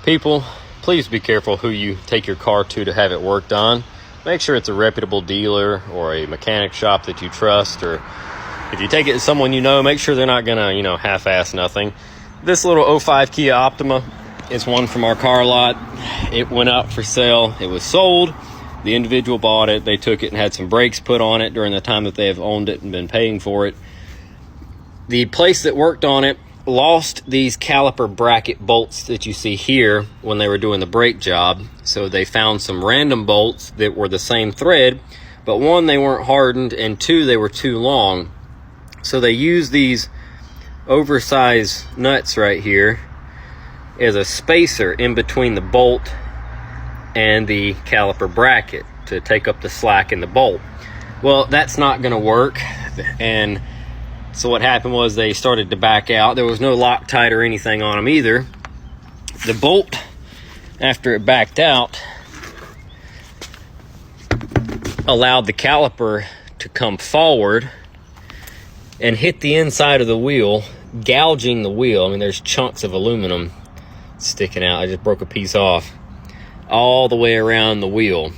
People, please be careful who you take your car to have it worked on. Make sure it's a reputable dealer or a mechanic shop that you trust, or if you take it to someone you know, make sure they're not gonna, half-ass nothing. This little 05 Kia Optima is one from our car lot. It went out for sale. It was sold. The individual bought it. They took it and had some brakes put on it during the time that they have owned it and been paying for it. The place that worked on it lost these caliper bracket bolts that you see here when they were doing the brake job. So they found some random bolts that were the same thread, but one, they weren't hardened, and two, they were too long. So they used these oversized nuts right here as a spacer in between the bolt and the caliper bracket to take up the slack in the bolt. Well, that's not going to work, and so what happened was they started to back out. There was no Loctite or anything on them either. The bolt, after it backed out, allowed the caliper to come forward and hit the inside of the wheel, gouging the wheel. I mean, there's chunks of aluminum sticking out. I just broke a piece off all the way around the wheel.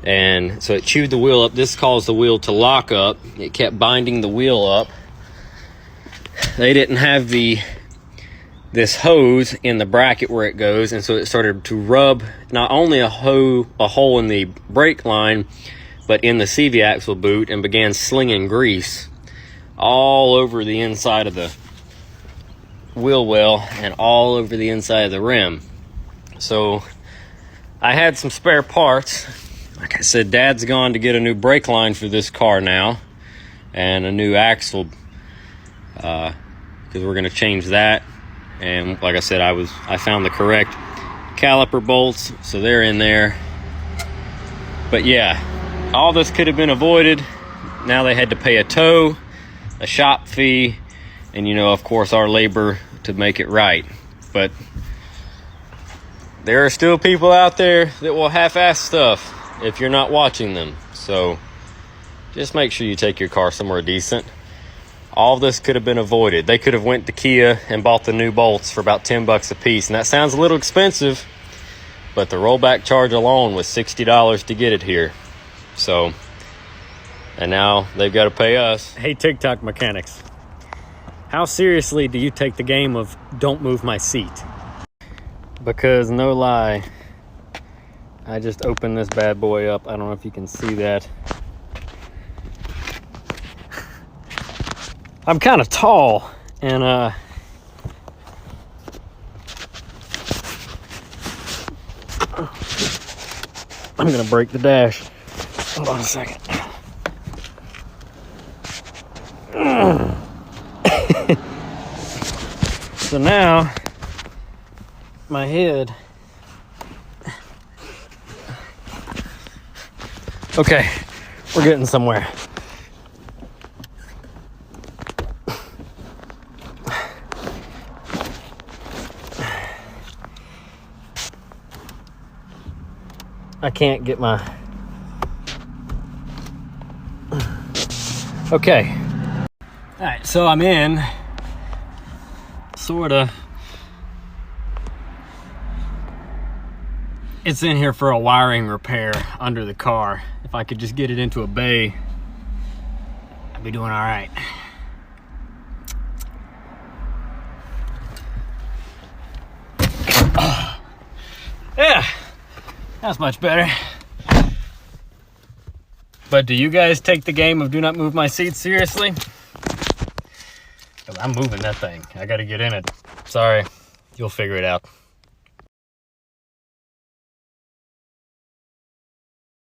And so it chewed the wheel up. This caused the wheel to lock up. It kept binding the wheel up. They didn't have this hose in the bracket where it goes, and so it started to rub not only a hole in the brake line, but in the CV axle boot, and began slinging grease all over the inside of the wheel well and all over the inside of the rim. So I had some spare parts. Like I said, Dad's gone to get a new brake line for this car now, and a new axle, because we're going to change that. And like I said, I found the correct caliper bolts, so they're in there. But yeah, all this could have been avoided. Now they had to pay a tow, a shop fee, and of course our labor to make it right. But there are still people out there that will half-ass stuff if you're not watching them. So just make sure you take your car somewhere decent. All this could have been avoided. They could have went to Kia and bought the new bolts for about $10 a piece. And that sounds a little expensive, but the rollback charge alone was $60 to get it here. So, and now they've got to pay us. Hey, TikTok mechanics, how seriously do you take the game of don't move my seat? Because no lie, I just opened this bad boy up. I don't know if you can see that. I'm kind of tall, and I'm gonna break the dash. Hold on a second. So now my head. Okay, we're getting somewhere. I can't get my... Okay. Alright, so I'm in. Sorta. It's in here for a wiring repair under the car. If I could just get it into a bay, I'd be doing alright. Yeah, that's much better. But do you guys take the game of do not move my seat seriously? 'Cause I'm moving that thing. I gotta get in it. Sorry, you'll figure it out.